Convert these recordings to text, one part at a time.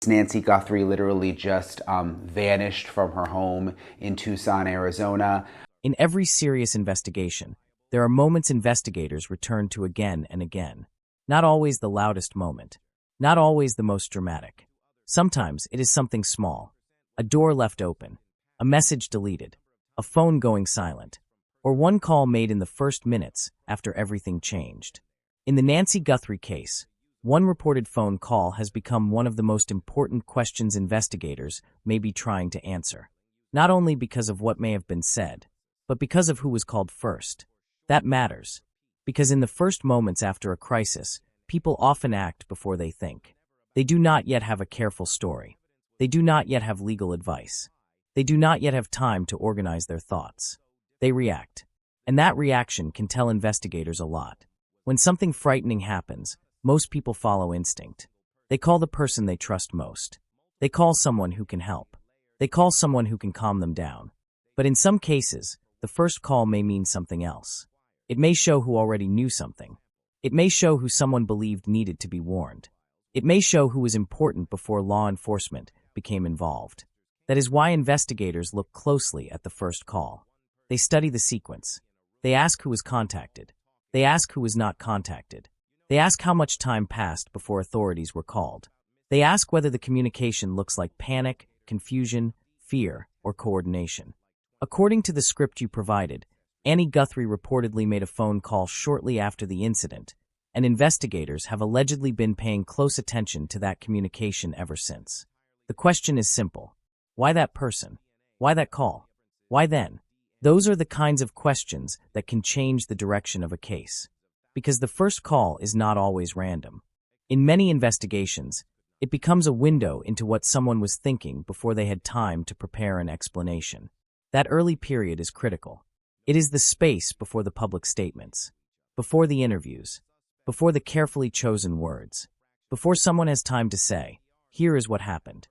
Nancy Guthrie literally just vanished from her home in Tucson, Arizona. In every serious investigation, there are moments investigators return to again and again. Not always the loudest moment, not always the most dramatic. Sometimes it is something small, a door left open, a message deleted, a phone going silent, or one call made in the first minutes after everything changed. In the Nancy Guthrie case, one reported phone call has become one of the most important questions investigators may be trying to answer, not only because of what may have been said, but because of who was called first. That matters, because in the first moments after a crisis, people often act before they think. They do not yet have a careful story. They do not yet have legal advice. They do not yet have time to organize their thoughts. They react, and that reaction can tell investigators a lot. When something frightening happens, most people follow instinct. They call the person they trust most. They call someone who can help. They call someone who can calm them down. But in some cases, the first call may mean something else. It may show who already knew something. It may show who someone believed needed to be warned. It may show who was important before law enforcement became involved. That is why investigators look closely at the first call. They study the sequence. They ask who was contacted. They ask who was not contacted. They ask how much time passed before authorities were called. They ask whether the communication looks like panic, confusion, fear, or coordination. According to the script you provided, Annie Guthrie reportedly made a phone call shortly after the incident, and investigators have allegedly been paying close attention to that communication ever since. The question is simple. Why that person? Why that call? Why then? Those are the kinds of questions that can change the direction of a case. Because the first call is not always random. In many investigations, it becomes a window into what someone was thinking before they had time to prepare an explanation. That early period is critical. It is the space before the public statements, before the interviews, before the carefully chosen words, before someone has time to say, "Here is what happened."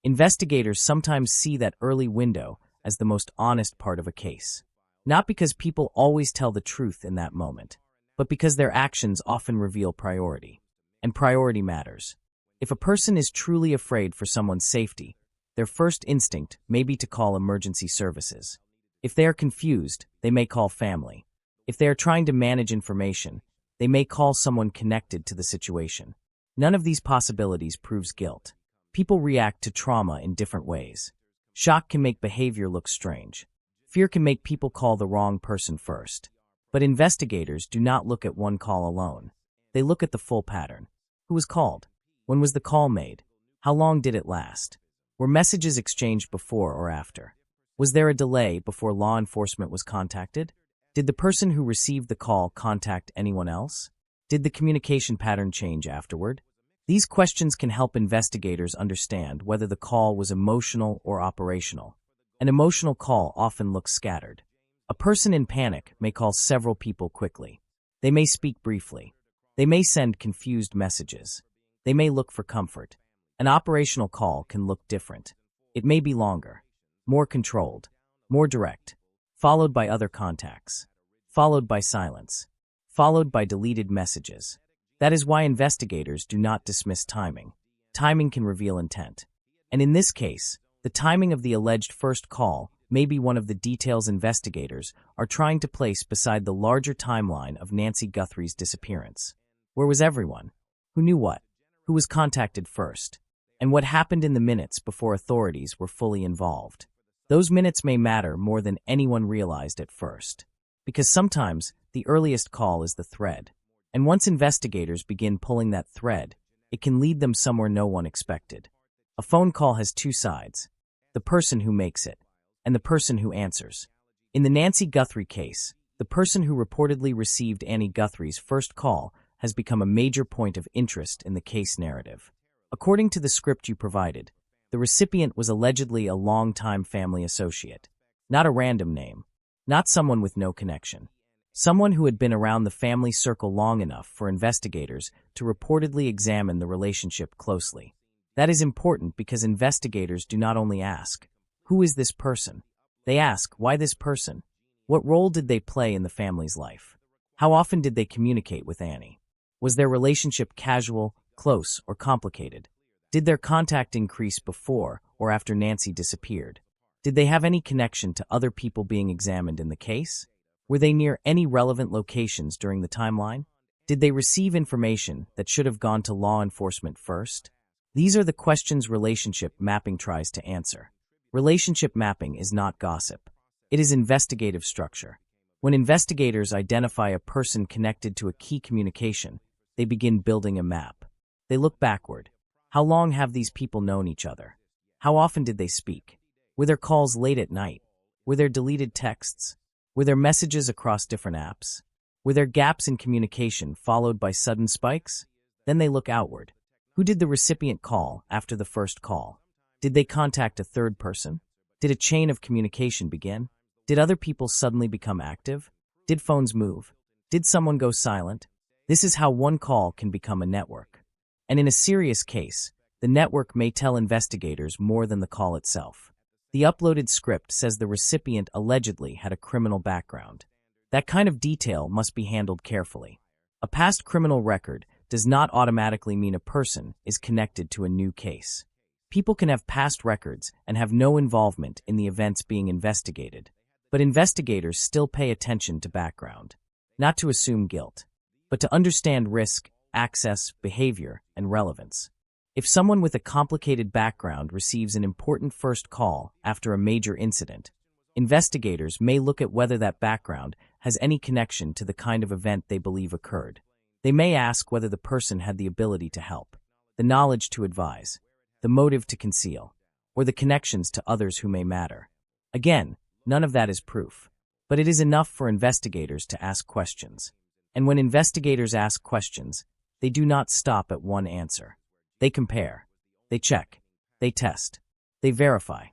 Investigators sometimes see that early window as the most honest part of a case. Not because people always tell the truth in that moment, but because their actions often reveal priority. And priority matters. If a person is truly afraid for someone's safety, their first instinct may be to call emergency services. If they are confused, they may call family. If they are trying to manage information, they may call someone connected to the situation. None of these possibilities proves guilt. People react to trauma in different ways. Shock can make behavior look strange. Fear can make people call the wrong person first. But investigators do not look at one call alone. They look at the full pattern. Who was called? When was the call made? How long did it last? Were messages exchanged before or after? Was there a delay before law enforcement was contacted? Did the person who received the call contact anyone else? Did the communication pattern change afterward? These questions can help investigators understand whether the call was emotional or operational. An emotional call often looks scattered. A person in panic may call several people quickly. They may speak briefly. They may send confused messages. They may look for comfort. An operational call can look different. It may be longer, more controlled, more direct, followed by other contacts, followed by silence, followed by deleted messages. That is why investigators do not dismiss timing. Timing can reveal intent. And in this case, the timing of the alleged first call may be one of the details investigators are trying to place beside the larger timeline of Nancy Guthrie's disappearance. Where was everyone? Who knew what? Who was contacted first? And what happened in the minutes before authorities were fully involved? Those minutes may matter more than anyone realized at first. Because sometimes the earliest call is the thread. And once investigators begin pulling that thread, it can lead them somewhere no one expected. A phone call has two sides: the person who makes it, and the person who answers. In the Nancy Guthrie case, the person who reportedly received Annie Guthrie's first call has become a major point of interest in the case narrative. According to the script you provided, the recipient was allegedly a longtime family associate. Not a random name. Not someone with no connection. Someone who had been around the family circle long enough for investigators to reportedly examine the relationship closely. That is important because investigators do not only ask, "Who is this person?" They ask, "Why this person? What role did they play in the family's life? How often did they communicate with Annie? Was their relationship casual, close, or complicated?" Did their contact increase before or after Nancy disappeared? Did they have any connection to other people being examined in the case? Were they near any relevant locations during the timeline? Did they receive information that should have gone to law enforcement first? These are the questions relationship mapping tries to answer. Relationship mapping is not gossip. It is investigative structure. When investigators identify a person connected to a key communication, they begin building a map. They look backward. How long have these people known each other? How often did they speak? Were their calls late at night? Were there deleted texts? Were there messages across different apps? Were there gaps in communication followed by sudden spikes? Then they look outward. Who did the recipient call after the first call? Did they contact a third person? Did a chain of communication begin? Did other people suddenly become active? Did phones move? Did someone go silent? This is how one call can become a network. And in a serious case, the network may tell investigators more than the call itself. The uploaded script says the recipient allegedly had a criminal background. That kind of detail must be handled carefully. A past criminal record does not automatically mean a person is connected to a new case. People can have past records and have no involvement in the events being investigated. But investigators still pay attention to background, not to assume guilt, but to understand risk, access, behavior, and relevance. If someone with a complicated background receives an important first call after a major incident, investigators may look at whether that background has any connection to the kind of event they believe occurred. They may ask whether the person had the ability to help, the knowledge to advise, the motive to conceal, or the connections to others who may matter. Again, none of that is proof, but it is enough for investigators to ask questions. And when investigators ask questions, they do not stop at one answer. They compare, they check, they test, they verify.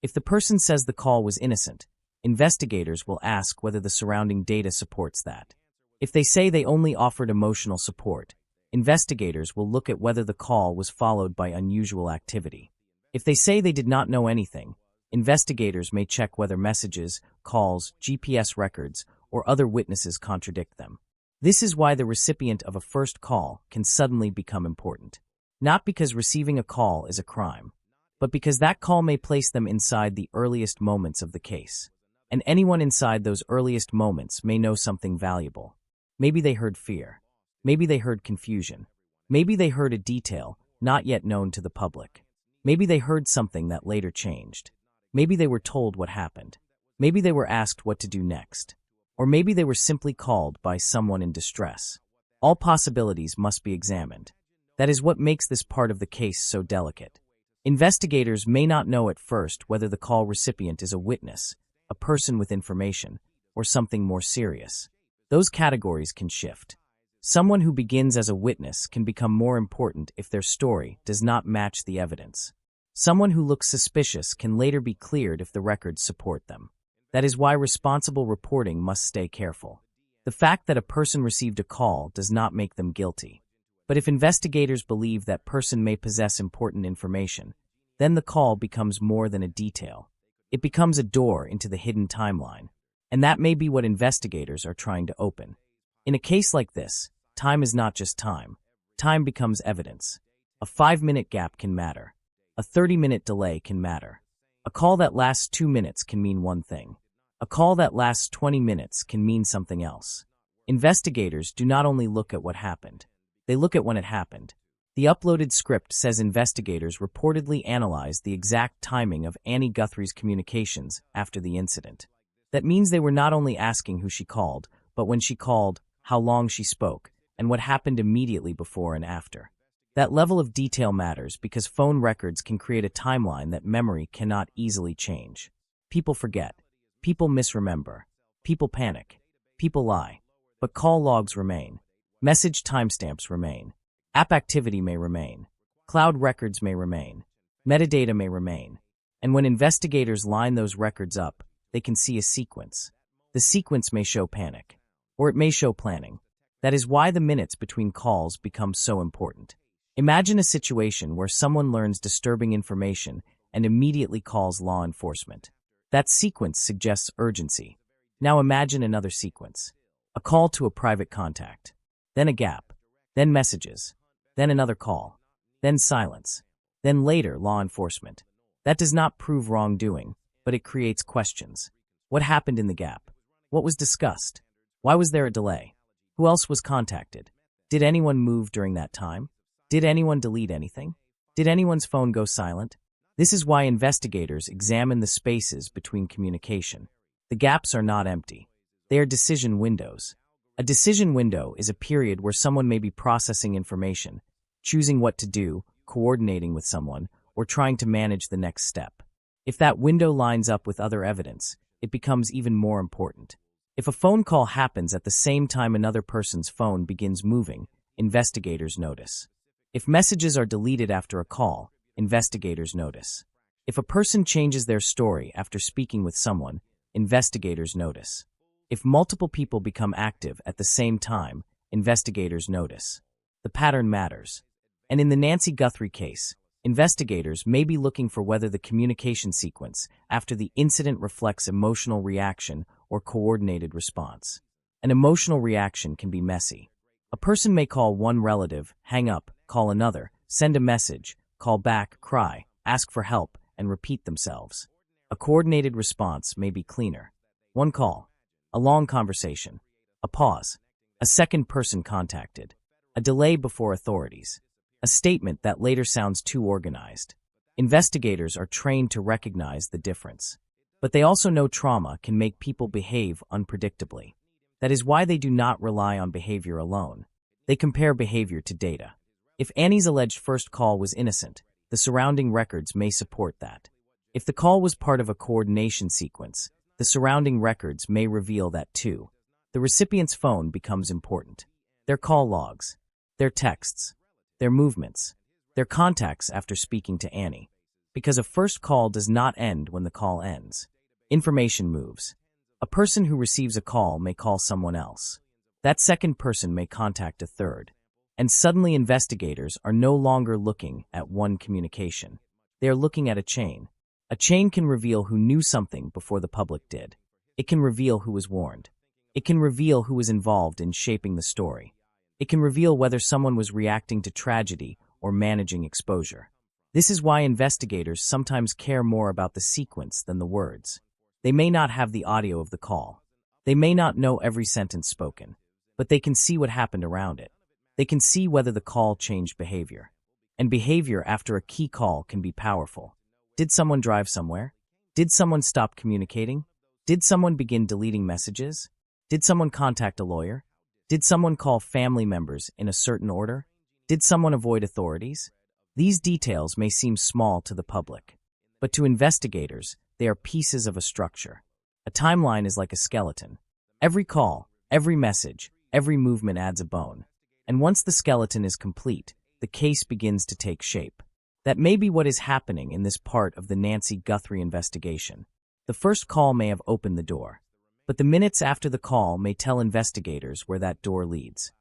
If the person says the call was innocent, investigators will ask whether the surrounding data supports that. If they say they only offered emotional support, investigators will look at whether the call was followed by unusual activity. If they say they did not know anything, investigators may check whether messages, calls, GPS records, or other witnesses contradict them. This is why the recipient of a first call can suddenly become important. Not because receiving a call is a crime, but because that call may place them inside the earliest moments of the case. And anyone inside those earliest moments may know something valuable. Maybe they heard fear. Maybe they heard confusion. Maybe they heard a detail not yet known to the public. Maybe they heard something that later changed. Maybe they were told what happened. Maybe they were asked what to do next. Or maybe they were simply called by someone in distress. All possibilities must be examined. That is what makes this part of the case so delicate. Investigators may not know at first whether the call recipient is a witness, a person with information, or something more serious. Those categories can shift. Someone who begins as a witness can become more important if their story does not match the evidence. Someone who looks suspicious can later be cleared if the records support them. That is why responsible reporting must stay careful. The fact that a person received a call does not make them guilty. But if investigators believe that person may possess important information, then the call becomes more than a detail. It becomes a door into the hidden timeline. And that may be what investigators are trying to open. In a case like this, time is not just time. Time becomes evidence. A 5-minute gap can matter. A 30-minute delay can matter. A call that lasts 2 minutes can mean one thing. A call that lasts 20 minutes can mean something else. Investigators do not only look at what happened. They look at when it happened. The uploaded script says investigators reportedly analyzed the exact timing of Nancy Guthrie's communications after the incident. That means they were not only asking who she called, but when she called, how long she spoke, and what happened immediately before and after. That level of detail matters because phone records can create a timeline that memory cannot easily change. People forget. People misremember. People panic. People lie. But call logs remain. Message timestamps remain. App activity may remain. Cloud records may remain. Metadata may remain. And when investigators line those records up, they can see a sequence. The sequence may show panic. Or it may show planning. That is why the minutes between calls become so important. Imagine a situation where someone learns disturbing information and immediately calls law enforcement. That sequence suggests urgency. Now imagine another sequence. A call to a private contact. Then a gap. Then messages. Then another call. Then silence. Then later, law enforcement. That does not prove wrongdoing, but it creates questions. What happened in the gap? What was discussed? Why was there a delay? Who else was contacted? Did anyone move during that time? Did anyone delete anything? Did anyone's phone go silent? This is why investigators examine the spaces between communication. The gaps are not empty. They are decision windows. A decision window is a period where someone may be processing information, choosing what to do, coordinating with someone, or trying to manage the next step. If that window lines up with other evidence, it becomes even more important. If a phone call happens at the same time another person's phone begins moving, investigators notice. If messages are deleted after a call, investigators notice. If a person changes their story after speaking with someone, investigators notice. If multiple people become active at the same time, investigators notice. The pattern matters. And in the Nancy Guthrie case, investigators may be looking for whether the communication sequence after the incident reflects emotional reaction or coordinated response. An emotional reaction can be messy. A person may call one relative, hang up, call another, send a message, call back, cry, ask for help, and repeat themselves. A coordinated response may be cleaner. One call, a long conversation, a pause, a second person contacted, a delay before authorities, a statement that later sounds too organized. Investigators are trained to recognize the difference. But they also know trauma can make people behave unpredictably. That is why they do not rely on behavior alone. They compare behavior to data. If Annie's alleged first call was innocent, the surrounding records may support that. If the call was part of a coordination sequence, the surrounding records may reveal that too. The recipient's phone becomes important. Their call logs, their texts, their movements, their contacts after speaking to Annie. Because a first call does not end when the call ends. Information moves. A person who receives a call may call someone else. That second person may contact a third. And suddenly investigators are no longer looking at one communication. They are looking at a chain. A chain can reveal who knew something before the public did. It can reveal who was warned. It can reveal who was involved in shaping the story. It can reveal whether someone was reacting to tragedy or managing exposure. This is why investigators sometimes care more about the sequence than the words. They may not have the audio of the call. They may not know every sentence spoken, but they can see what happened around it. They can see whether the call changed behavior. And behavior after a key call can be powerful. Did someone drive somewhere? Did someone stop communicating? Did someone begin deleting messages? Did someone contact a lawyer? Did someone call family members in a certain order? Did someone avoid authorities? These details may seem small to the public, but to investigators, they are pieces of a structure. A timeline is like a skeleton. Every call, every message, every movement adds a bone. And once the skeleton is complete, the case begins to take shape. That may be what is happening in this part of the Nancy Guthrie investigation. The first call may have opened the door, but the minutes after the call may tell investigators where that door leads.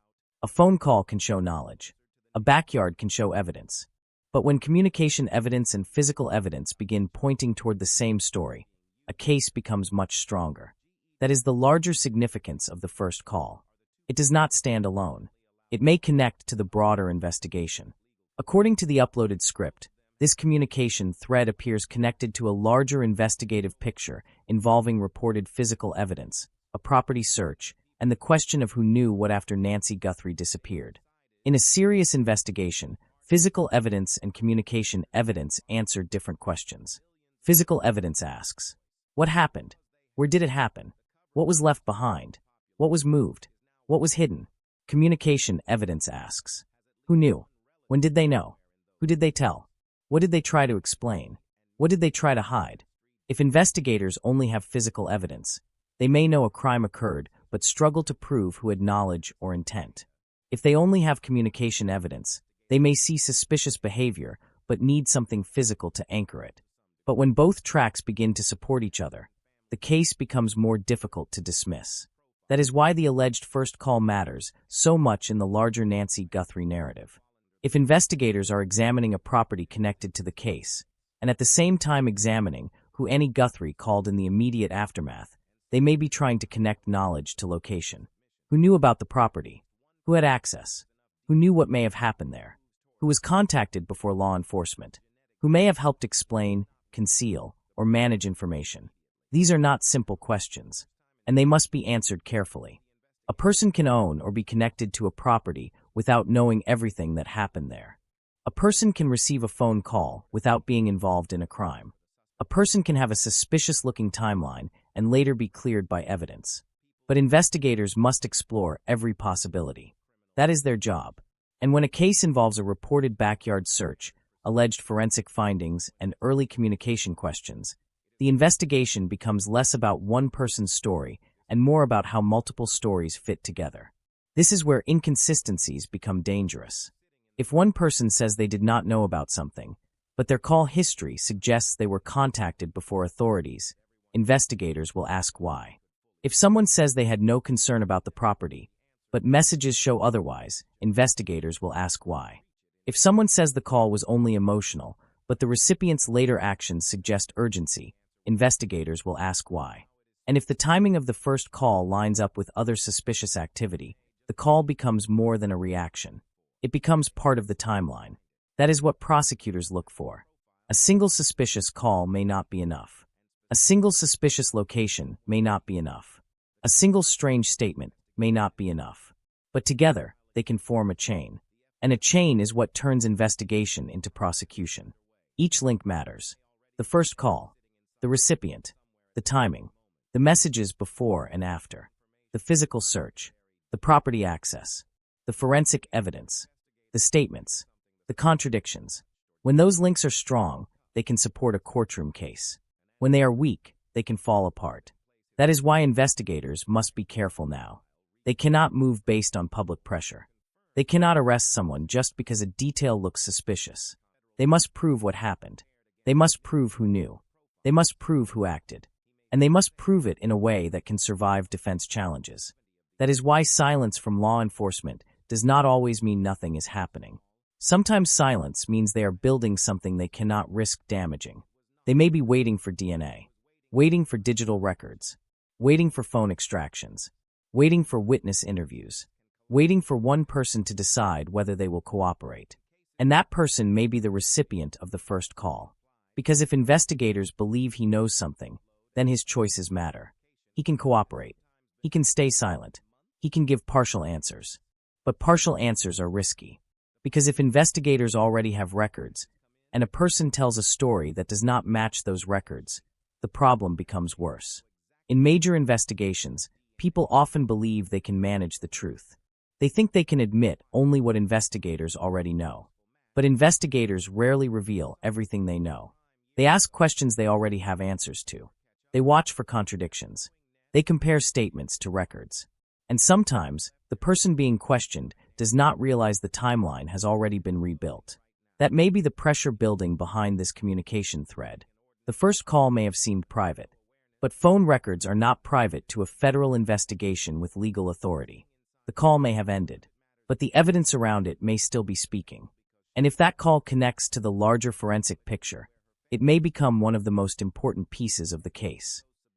A phone call can show knowledge. A backyard can show evidence. But when communication evidence and physical evidence begin pointing toward the same story, a case becomes much stronger. That is the larger significance of the first call. It does not stand alone. It may connect to the broader investigation. According to the uploaded script, this communication thread appears connected to a larger investigative picture involving reported physical evidence, a property search, and the question of who knew what after Nancy Guthrie disappeared. In a serious investigation, physical evidence and communication evidence answer different questions. Physical evidence asks, what happened? Where did it happen? What was left behind? What was moved? What was hidden? Communication evidence asks, who knew? When did they know? Who did they tell? What did they try to explain? What did they try to hide? If investigators only have physical evidence, they may know a crime occurred but struggle to prove who had knowledge or intent. If they only have communication evidence, they may see suspicious behavior but need something physical to anchor it. But when both tracks begin to support each other, the case becomes more difficult to dismiss. That is why the alleged first call matters so much in the larger Nancy Guthrie narrative. If investigators are examining a property connected to the case, and at the same time examining who Annie Guthrie called in the immediate aftermath, they may be trying to connect knowledge to location. Who knew about the property? Who had access? Who knew what may have happened there? Who was contacted before law enforcement? who may have helped explain, conceal, or manage information. These are not simple questions, and they must be answered carefully. A person can own or be connected to a property without knowing everything that happened there. A person can receive a phone call without being involved in a crime. A person can have a suspicious-looking timeline and later be cleared by evidence. But investigators must explore every possibility. That is their job. And when a case involves a reported backyard search, alleged forensic findings, and early communication questions, the investigation becomes less about one person's story and more about how multiple stories fit together. This is where inconsistencies become dangerous. If one person says they did not know about something, but their call history suggests they were contacted before authorities, investigators will ask why. If someone says they had no concern about the property, but messages show otherwise, investigators will ask why. If someone says the call was only emotional, but the recipient's later actions suggest urgency, investigators will ask why. And if the timing of the first call lines up with other suspicious activity, the call becomes more than a reaction. It becomes part of the timeline. That is what prosecutors look for. A single suspicious call may not be enough. A single suspicious location may not be enough. A single strange statement may not be enough. But together, they can form a chain. And a chain is what turns investigation into prosecution. Each link matters. The first call, the recipient, the timing, the messages before and after, the physical search, the property access, the forensic evidence, the statements, the contradictions. When those links are strong, they can support a courtroom case. When they are weak, they can fall apart. That is why investigators must be careful now. They cannot move based on public pressure. They cannot arrest someone just because a detail looks suspicious. They must prove what happened. They must prove who knew. They must prove who acted. And they must prove it in a way that can survive defense challenges. That is why silence from law enforcement does not always mean nothing is happening. Sometimes silence means they are building something they cannot risk damaging. They may be waiting for DNA, waiting for digital records, waiting for phone extractions, waiting for witness interviews, waiting for one person to decide whether they will cooperate. And that person may be the recipient of the first call. Because if investigators believe he knows something, then his choices matter. He can cooperate. He can stay silent. He can give partial answers. But partial answers are risky. Because if investigators already have records, and a person tells a story that does not match those records, the problem becomes worse. In major investigations, people often believe they can manage the truth. They think they can admit only what investigators already know. But investigators rarely reveal everything they know. They ask questions they already have answers to. They watch for contradictions. They compare statements to records. And sometimes, the person being questioned does not realize the timeline has already been rebuilt. That may be the pressure building behind this communication thread. The first call may have seemed private. But phone records are not private to a federal investigation with legal authority. The call may have ended, but the evidence around it may still be speaking. And if that call connects to the larger forensic picture, it may become one of the most important pieces of the case.